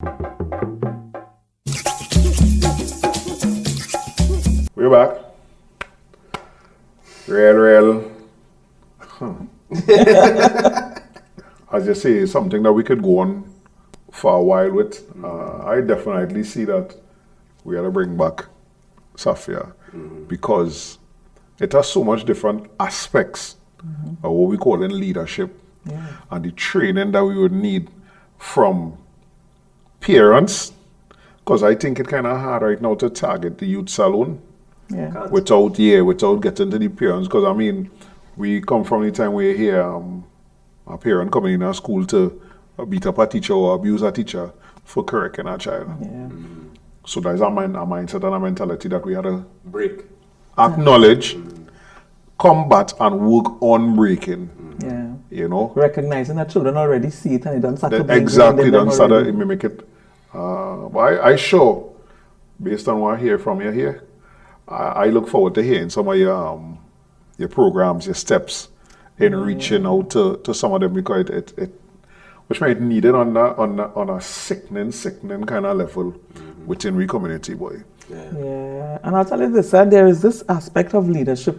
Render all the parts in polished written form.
We're back. Real. As you say, it's something that we could go on for a while with. I definitely see that we got to bring back Safiya because it has so much different aspects of what we call in leadership and the training that we would need from parents, because I think it's kind of hard right now to target the youth alone without getting to the parents, because I mean, we come from the time we hear a parent coming in a school to beat up a teacher or abuse a teacher for correcting a child. So there's a mindset and a mentality that we had to break, acknowledge, combat, and work on breaking. You know, recognizing that children already see it and it doesn't start to don't start to mimic it. But I sure, based on what I hear from you here, I look forward to hearing some of your programs, your steps in reaching out to some of them, because it which might need it on a sickening kind of level within the community, boy. And I'll tell you this, there is this aspect of leadership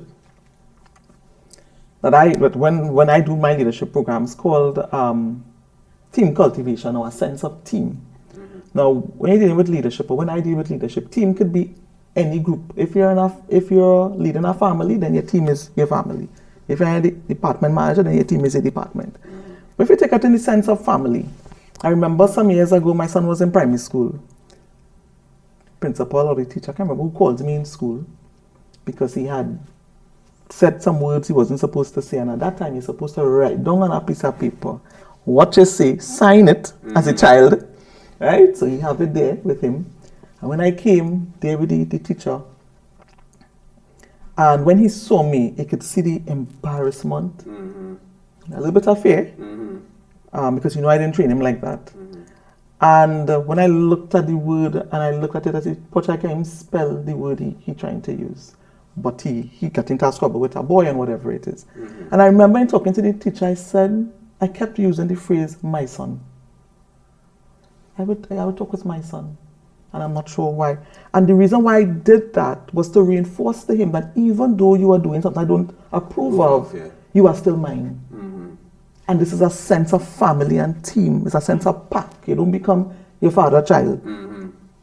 that when I do my leadership programs called team cultivation, or a sense of team. Now, when you're dealing with leadership, or when I deal with leadership, team could be any group. If you're leading a family, then your team is your family. If you're a department manager, then your team is a department. But if you take it in the sense of family, I remember some years ago, my son was in primary school. Principal or the teacher, I can't remember who called me in school because he had said some words he wasn't supposed to say, and at that time you're supposed to write down on a piece of paper what you say, sign it as a child, right? So you have it there with him. And when I came there with the teacher, and when he saw me, he could see the embarrassment, a little bit of fear, because I didn't train him like that. And when I looked at the word and I looked at it, I said, "Poch, I can't even spell the word he trying to use." But he got into a squabble with a boy and whatever it is. And I remember in talking to the teacher, I kept using the phrase, "my son." I would talk with my son. And I'm not sure why. And the reason why I did that was to reinforce to him that even though you are doing something I don't approve of, you are still mine. And this is a sense of family and team. It's a sense of pack. You don't become your father's child.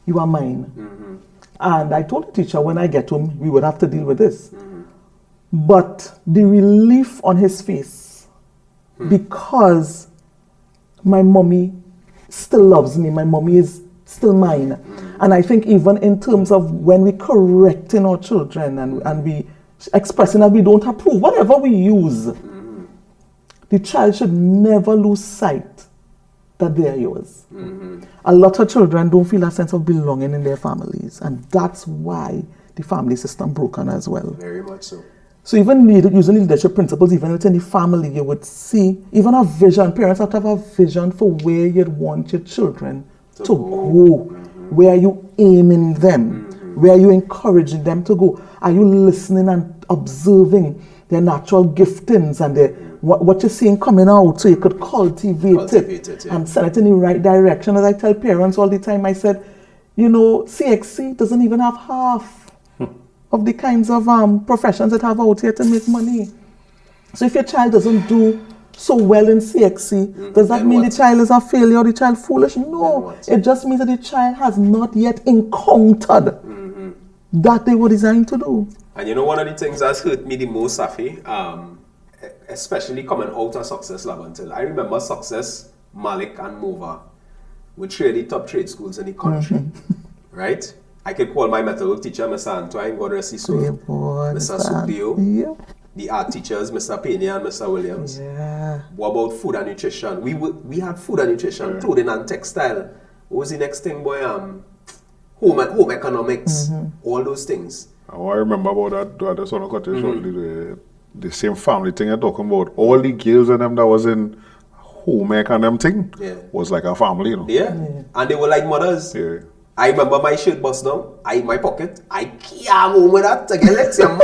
You are mine. And I told the teacher when I get home, we would have to deal with this. But the relief on his face, because my mommy still loves me, my mommy is still mine. And I think even in terms of when we correcting our children and we expressing that we don't approve, whatever we use, the child should never lose sight that they are yours. A lot of children don't feel a sense of belonging in their families, and that's why the family system broken as well. Very much so. So even using leadership principles, even within the family, you would see even a vision. Parents have to have a vision for where you'd want your children to go. Where are you aiming them? Where are you encouraging them to go? Are you listening and observing their natural giftings and what you're seeing coming out, so you could cultivate it and send it in the right direction? As I tell parents all the time, I said, CXC doesn't even have half of the kinds of professions that have out here to make money. So if your child doesn't do so well in CXC, does that mean the child is a failure or the child foolish? No, it just means that the child has not yet encountered that they were designed to do. And one of the things that's hurt me the most, Safi, especially coming out of Success Lab, until I remember Success, Malik and Mova were three of the top trade schools in the country, right? I could call my metal teacher, Mr. Antoine, God rest his soul, Mr. Supio, the art teachers, Mr. Pena and Mr. Williams. What about food and nutrition? We had food and nutrition, clothing and textile. What was the next thing, boy? Home economics, all those things. I remember about that. That's one of the same family thing you're talking about. All the girls and them that was in home ec and them thing was like a family, And they were like mothers. I remember my shirt bust down, in my pocket. I came home with that to get legs, man.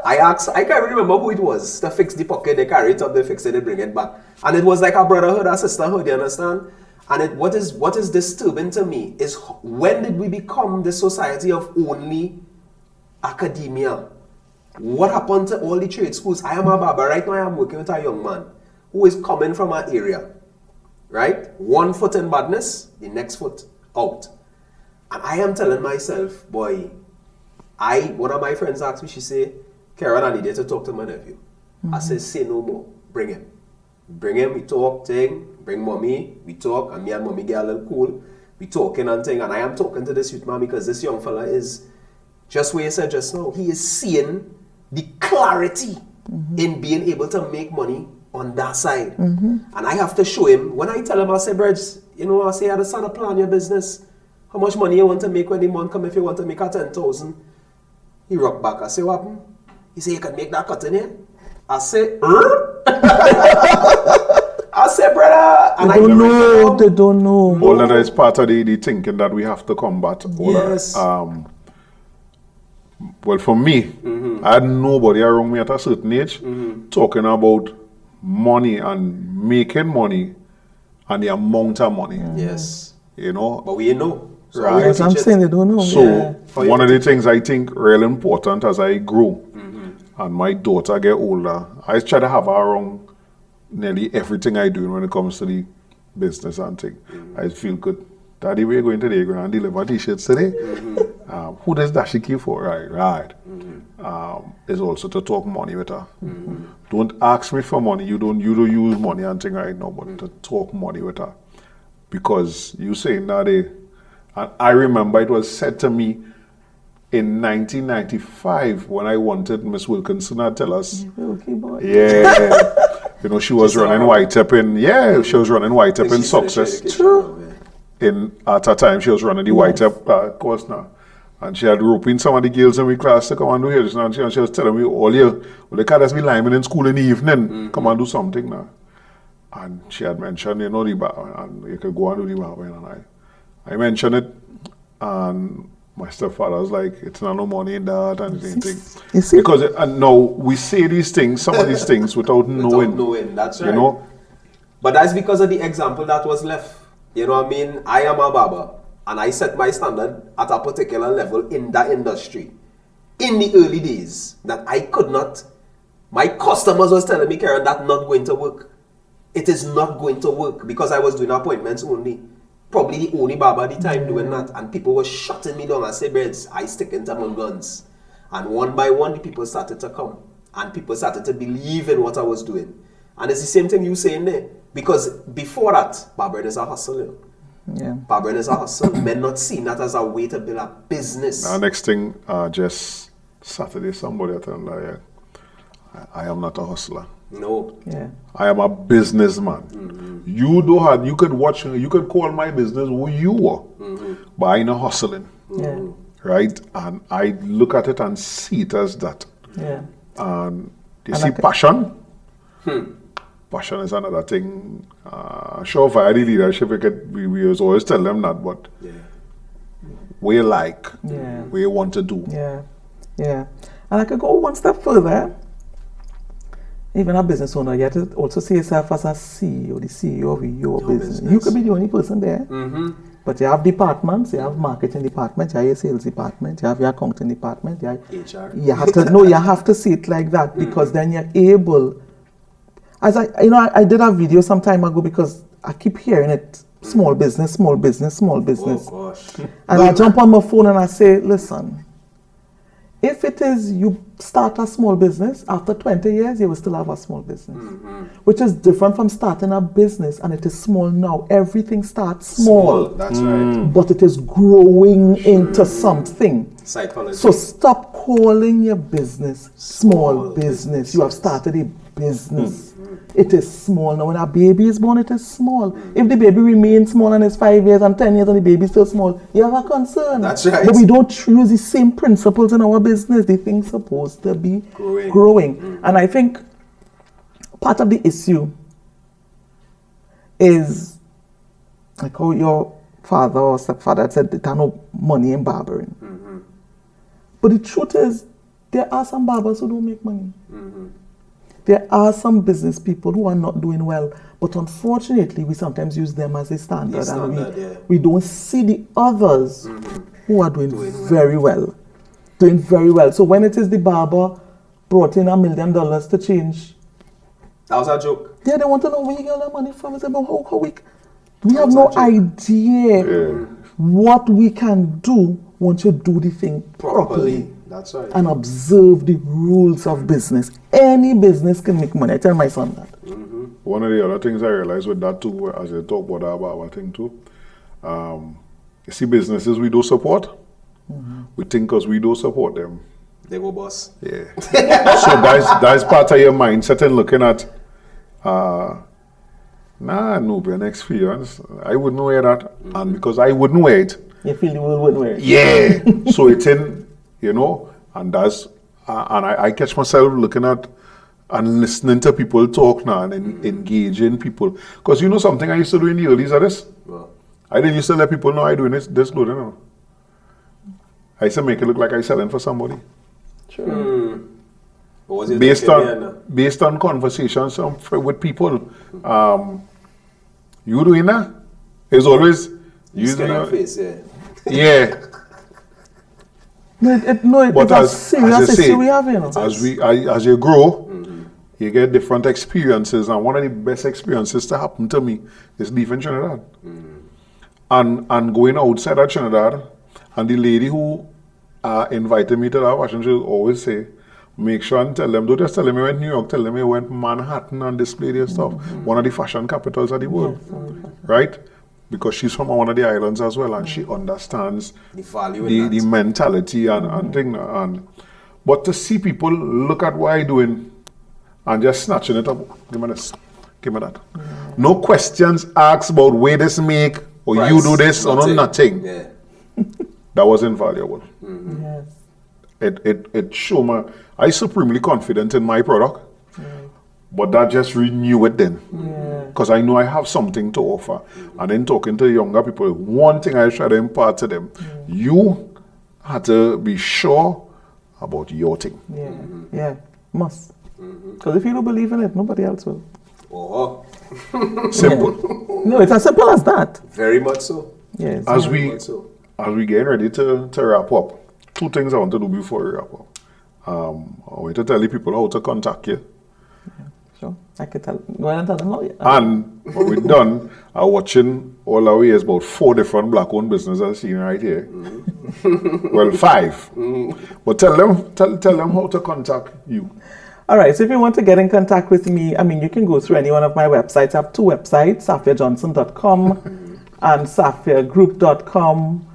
I can't remember who it was to fix the pocket. They carry it up, they fix it, they bring it back. And it was like a brotherhood, a sisterhood, you understand? And what is disturbing to me is when did we become the society of only academia? What happened to all the trade schools? I am a barber. Right now I am working with a young man who is coming from an area, right? One foot in badness, the next foot out. And I am telling myself, boy, one of my friends asked me, she said, Karen, I needed to talk to my nephew. I said, say no more. Bring him. Bring him, we talk, thing. Bring mommy, we talk, and me and mommy get a little cool. We talking and thing. And I am talking to this youth man because this young fella is, just what you said just now, he is seeing the clarity in being able to make money on that side. And I have to show him, when I tell him, I say, Bridge, you know, I say, I understand to plan your business. How much money you want to make when the month come if you want to make a 10,000? He rock back. I say, what happened? He say, you can make that cut in here? I say, I say, brother. And they don't know. All that is part of the thinking that we have to combat. Yes. Well, for me, I had nobody around me at a certain age talking about money and making money and the amount of money. Yes. You know? But we know. So Right. As I'm saying, they don't know. So one of the things I think really important as I grow and my daughter get older, I try to have her around nearly everything I do when it comes to the business and thing. I feel good. Daddy, we're going today, going and deliver t-shirts today. Who does that she keep for? Right. Is also to talk money with her. Don't ask me for money. You don't use money and thing right now, but to talk money with her. Because you saying that and I remember it was said to me in 1995 when I wanted Miss Wilkinson to tell us. Okay, boy. Yeah. You know, she was running White Up in, she was running White Up in Success. True. At a time, she was running the White Up course now. And she had roped in some of the girls in my class to come and do here. And she was telling me, the can't be liming in school in the evening. Come and do something now. And she had mentioned, you know, the bar, and you could go and do the bar. And I mentioned it, and my stepfather was like, it's not no money in that and anything. You see? Because now we say these things, some of these things without knowing. That's right. You know? But that's because of the example that was left. You know what I mean? I am a barber, and I set my standard at a particular level in that industry. In the early days, that I could not, my customers was telling me, Karen, that's not going to work. It is not going to work because I was doing appointments only. Probably the only barber at the time doing that. And people were shutting me down and say, Breds, I stick into my guns. And one by one, the people started to come. And people started to believe in what I was doing. And it's the same thing you saying there. Because before that, barbering is a hustle. Yeah. Barbering is a hustle. Men not seeing that as a way to build a business. Now, next thing, just Saturday, somebody told me, I am not a hustler. No. Yeah. I am a businessman. You could watch, you could call my business who you were, but I know hustling. Yeah. Right? And I look at it and see it as that. Yeah. And you And see passion. Passion is another thing. Sure, via the leadership, we always tell them that, but we like, we want to do. Yeah. Yeah. And I could go one step further. Even a business owner, you have to also see yourself as a CEO, the CEO of your business. You could be the only person there. But you have departments, you have marketing department, you have your sales department, you have your accounting department. HR. You have to see it like that because then you're able. As I did a video some time ago because I keep hearing it, small business, small business, small business. Oh gosh. And I jump on my phone and I say, listen, if it is you start a small business, after 20 years, you will still have a small business. Which is different from starting a business and it is small now. Everything starts small. That's right. But it is growing into something. Psychology. So stop calling your business small business. You have started a business. It is small. Now when a baby is born, it is small. If the baby remains small and is 5 years and 10 years and the baby is still small, you have a concern. That's right. But we don't use the same principles in our business. The thing's supposed to be growing. And I think part of the issue is like how your father or stepfather had said there's no money in barbering. But the truth is, there are some barbers who don't make money. There are some business people who are not doing well, But unfortunately, we sometimes use them as a standard, Yeah. we don't see the others who are doing very well. Doing very well. So when it is the barber brought in $1 million to change, That was a joke. yeah, they want to know where you get all that money from. I say, but how we have no idea what we can do once you do the thing properly. That's right. And observe the rules of business. Any business can make money. I tell my son that. One of the other things I realized with that too, as you talk about that barber thing too, you see businesses we do support, we think because we do support them. They go boss. Yeah. So that's part of your mindset and looking at, no, be an experience. I wouldn't wear that. And because I wouldn't wear it. You feel the world wouldn't wear it. Yeah. So it's in, and that's, and I catch myself looking at and listening to people talk now and engaging people. Because something I used to do in the early days of this? Well, I didn't used to let people know I doing this load, I used to make it look like I selling for somebody. True. what was it Based on conversations with people, you doing that? It's always skin and face, yeah. Yeah. It's a serious issue we have, As you grow, you get different experiences, and one of the best experiences to happen to me is leaving Trinidad. And going outside of Trinidad, and the lady who invited me to that fashion show always say, make sure and tell them, don't just tell them you went to New York, tell them you went to Manhattan and displayed your stuff. One of the fashion capitals of the world. Right? Because she's from one of the islands as well, and she understands the value the mentality and thing. But to see people look at what I'm doing and just snatching it up, give me this, give me that. No questions asked about where this make, or Price, you do this, or nothing. Yeah. That was invaluable. Yes. It showed me, I'm supremely confident in my product, but that just renewed it then. Because I know I have something to offer. And then talking to younger people, one thing I try to impart to them, you have to be sure about your thing. Yeah, must. Because if you don't believe in it, nobody else will. Oh, Simple. No, it's as simple as that. very much so. Yes. As Very we much so. get ready to wrap up, two things I want to do before we wrap up. I want to tell the people how to contact you. Sure. I could go ahead and tell them now. And when we're done, I'm watching all our ways about 4 different black-owned businesses I've seen right here. Well, 5. But tell them how to contact you. All right, so if you want to get in contact with me, you can go through any one of my websites. I have 2 websites, safiyajohnson.com and safiyagroup.com.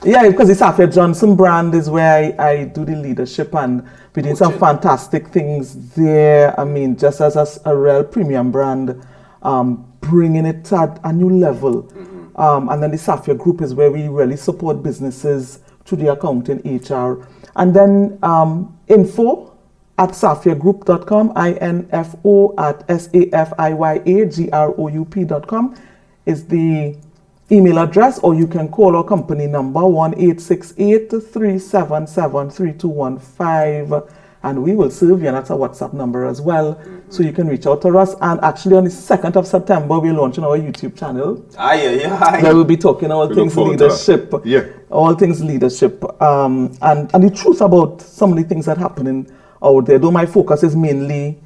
Yeah, because the Safiya Johnson brand is where I do the leadership, and we're doing some fantastic things there. Just as a real premium brand, bringing it to a new level. And then the Safiya Group is where we really support businesses through the accounting, HR. And then info at safiyagroup.com, info at safiyagroup.com is the email address, or you can call our company number 1-868-377-3215, and we will serve you, and that's a WhatsApp number as well, so you can reach out to us. And actually on the 2nd of September, we're launching our YouTube channel. Where we'll be talking all things leadership. All things leadership. And the truth about some of the things that are happening out there, though my focus is mainly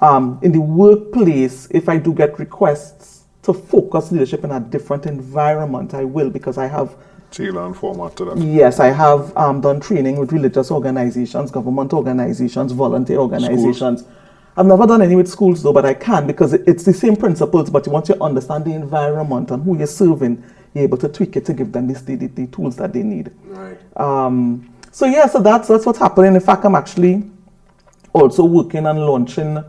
in the workplace. If I do get requests to focus leadership in a different environment, I will, because I have and format to that. Yes, I have done training with religious organizations, government organizations, volunteer organizations. Schools. I've never done any with schools though, but I can, because it's the same principles, but once you understand the environment and who you're serving, you're able to tweak it to give them the tools that they need. Right. So that's what's happening. In fact, I'm actually also working on launching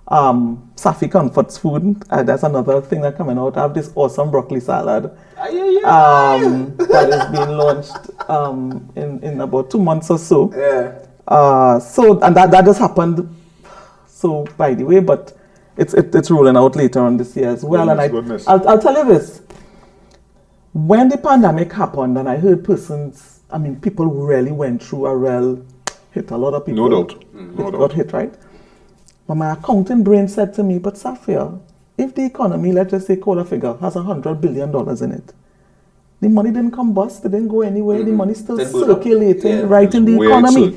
Safi Comforts food. That's another thing that's coming out. I have this awesome broccoli salad that is being launched in about 2 months or so. And that just happened by the way, but it's rolling out later on this year as well. Goodness. I'll tell you this. When the pandemic happened and I heard people really went through a real hit. A lot of people No doubt. got hit, right? But my accounting brain said to me, but Safiya, if the economy, let's just say call a figure, has $100 billion in it, the money didn't combust, it didn't go anywhere, the money still circulating right in the economy.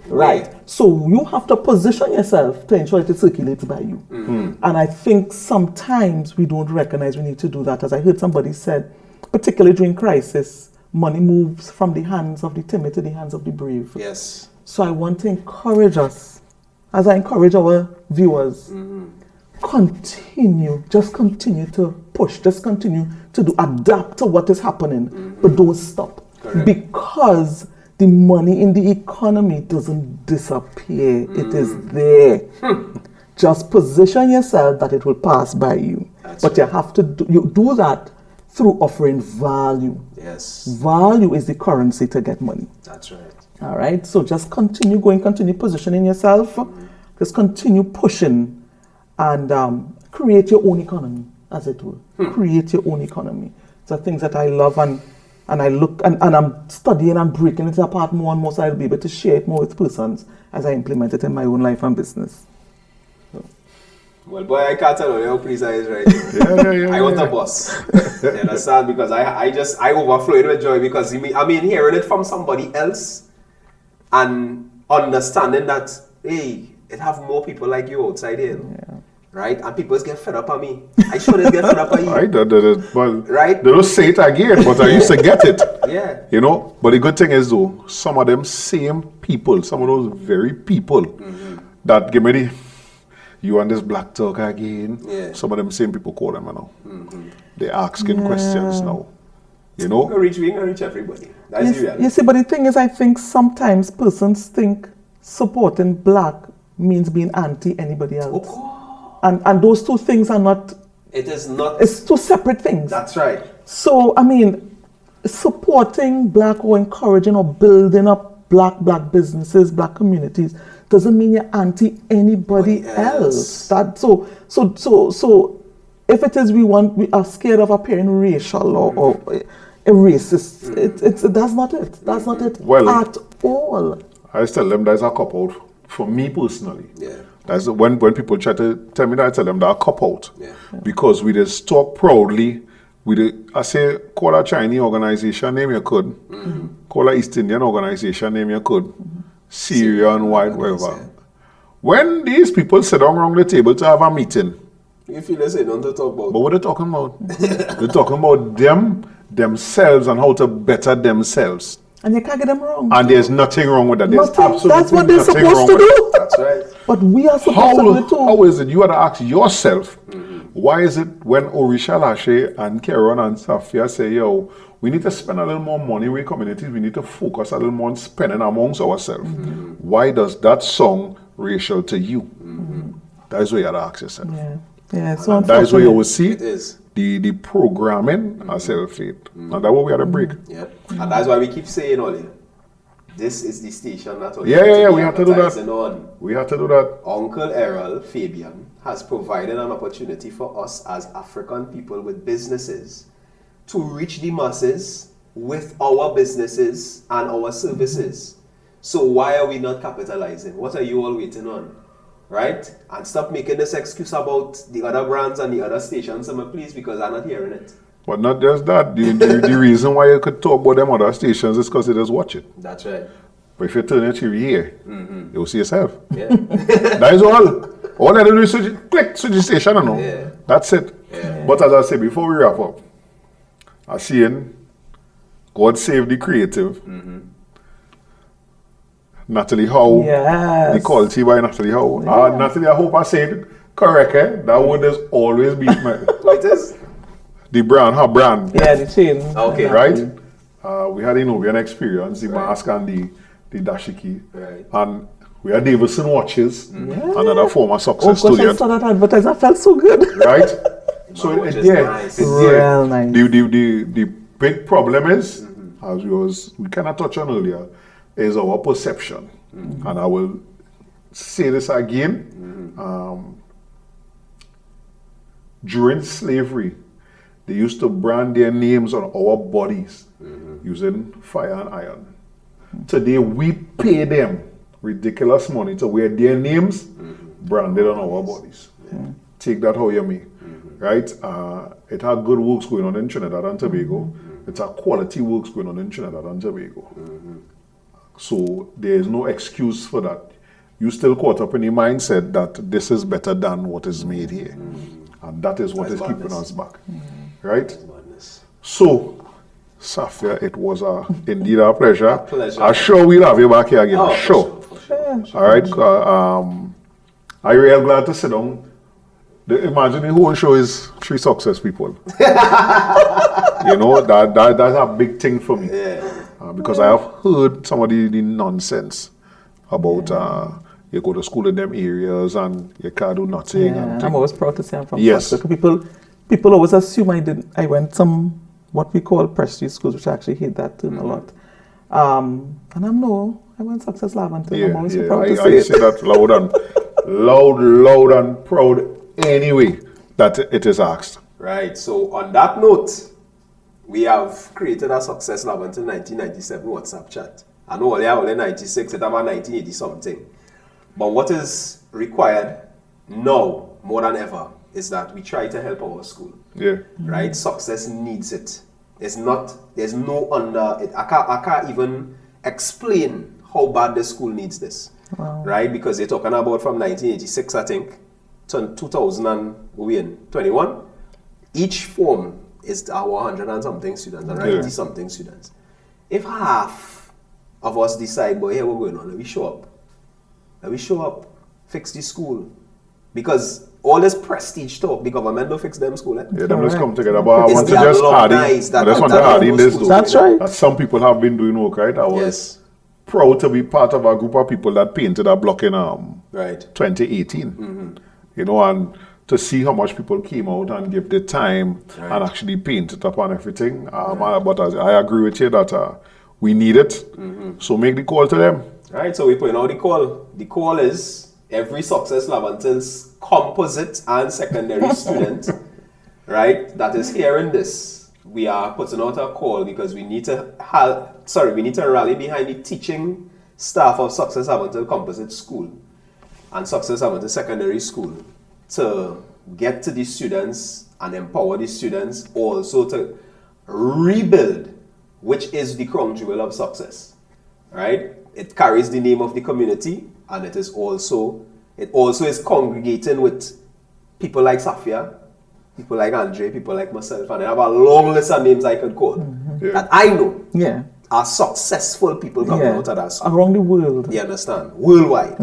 Right. So you have to position yourself to ensure it circulates by you. And I think sometimes we don't recognize we need to do that. As I heard somebody said, particularly during crisis, money moves from the hands of the timid to the hands of the brave. Yes. So I want to encourage us, as I encourage our viewers, just continue to push, just continue to adapt to what is happening, but don't stop. Correct. Because the money in the economy doesn't disappear, it is there. Just position yourself that it will pass by you. But you have to do that through offering value. Yes. Value is the currency to get money. That's right. All right, so just continue going, continue positioning yourself, just continue pushing, and create your own economy, as it were. Create your own economy. So things that I love, and I look, and I'm studying and breaking it apart more and more, so I'll be able to share it more with persons as I implement it in my own life and business. So. Well, boy, I can't tell you how pleased I is right now. I want a boss. You understand? Because I overflowing with joy, because I mean hearing it from somebody else and understanding that, hey, it have more people like you outside here. Yeah. Right? And people get fed up on me. I sure they get fed up on you. I did it, but right? They don't say it again, but I used to get it. Yeah. You know? But the good thing is though, some of them same people, some of those very people that give me the, you and this black talk again. Yeah. Some of them same people call them now. They're asking questions now. You know? We can reach everybody. That's the reality. You see, but the thing is, I think sometimes persons think supporting black means being anti anybody else. And those two things are not... It is not... It's two separate things. That's right. So, I mean, supporting black or encouraging or building up black businesses, black communities, doesn't mean you're anti anybody else. So if it is we are scared of appearing racial or a racist, that's not it. That's not it at all. I tell them there's a cop-out. For me personally, that's when people try to tell me that, I tell them that a cop-out. Yeah. Because we just talk proudly. I say, call a Chinese organization name you could. Call a East Indian organization name you could. Syrian, white, whatever. When these people sit down around the table to have a meeting, you feel they say don't talk about. But what are they talking about? They're talking about themselves and how to better themselves. And you can't get them wrong. And there's nothing wrong with that. There's absolutely that's what they're supposed to do. That's right. But we are supposed to do it too. How is it? You have to ask yourself, why is it when Orisha Lashe and Karen and Safiya say, yo, we need to spend a little more money with communities, we need to focus a little more on spending amongst ourselves. Why does that song racial to you? That is what you have to ask yourself. Yeah, so that is where you will see it is. The programming and self-faith. And that's what we had to break. Yeah. And that's why we keep saying all it. This is the station that we have to do that. On. We have to do that. Uncle Errol Fabian has provided an opportunity for us as African people with businesses to reach the masses with our businesses and our services. So why are we not capitalizing? What are you all waiting on? Right? And stop making this excuse about the other brands and the other stations, please, because I'm not hearing it. But not just that. The reason why you could talk about them other stations is because they just watch it. That's right. But if you turn your TV here, you'll see yourself. Yeah. That is all. All I do is switch the station and all. Yeah. That's it. Yeah. But as I say, before we wrap up, I'm saying, God save the creative. Natalie Howe. Yes. The quality by Natalie Howe. Yeah. Natalie, I hope I said correct. That word has always been What is? the brand, her brand. Yeah, the chain. Okay. Right? We had Innovian experience, the mask and the dashiki. Right. And we had Davison watches, another former success gosh, story. I saw that advertisement. I felt so good. Right? So Watch is nice. Real nice. The big problem is, as we kind of touched on earlier, is our perception. And I will say this again. During slavery, they used to brand their names on our bodies using fire and iron. Today, we pay them ridiculous money to wear their names branded on our bodies. Take that how you may, right? It had good works going on in Trinidad and Tobago. It's a quality works going on in Trinidad and Tobago. So there is no excuse for that. You still caught up in the mindset that this is better than what is made here. And that is what is keeping us back. Right? So, Safiya, it was indeed a pleasure. I'm sure we'll have you back here again. Oh, sure. For sure. All right. I'm real glad to sit down. Imagine the whole show is 3 success people. You know, that's a big thing for me. Because I have heard some of the nonsense about you go to school in them areas and you can't do nothing. Yeah, I'm always proud to say I'm from Yes. Scotland. People always assume I went some what we call prestige schools, which I actually hate that term a lot. And I went Success Laventille. I'm always so proud to say I say that loud and proud anyway that it is asked. Right. So on that note, we have created a Success Laventille 1997 WhatsApp chat. I know only 96, it's about 1980 something. But what is required now more than ever is that we try to help our school. Yeah. Right? Success needs it. There's no under it. I can't even explain how bad the school needs this. Wow. Right? Because they're talking about from 1986, I think, to 2021. Each form is our 100 and something students and 90 something students. If half of us decide, but here we're going on, let me show up, fix the school. Because all this prestige talk, the government don't fix them school. Yeah, them just come together. But I It's want to the just alumni add in, that I just want that to add in those this schools. though. That's right. That some people have been doing work, right? I was proud to be part of a group of people that painted a block in 2018. You know, and to see how much people came out and give the time and actually paint it up and everything. But I agree with you that we need it. So make the call to them. Right, so we put out the call. The call is every Success Laventille's composite and secondary student, right, that is hearing this. We are putting out a call because we need to rally behind the teaching staff of Success Laventille Composite School and Success Laventille Secondary School to get to the students and empower the students, also to rebuild, which is the crown jewel of success, right? It carries the name of the community, and it also is congregating with people like Safiya, people like Andre, people like myself, and I have a long list of names I could call that I know are successful people coming out of that school. Around the world. You understand? Worldwide.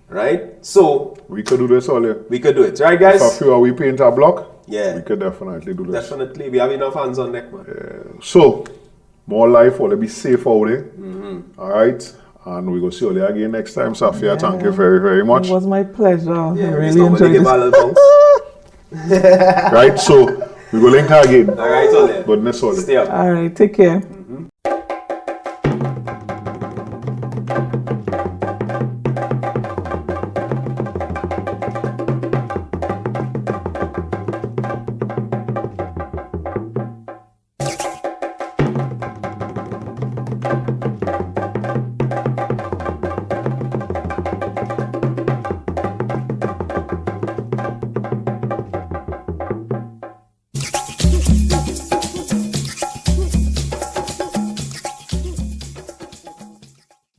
Right? So we could do this all year. we could do it. Right, guys? If we paint a block, Yeah. we could definitely do this. Definitely. We have enough hands on deck, man. So, more life, all be safe out there. All right. And we will see you again next time. Safiya, thank you very, very much. It was my pleasure. Yeah, I really enjoyed this. Right, so we will link her again. All right, all there. Goodness, all. Stay up. All right, take care.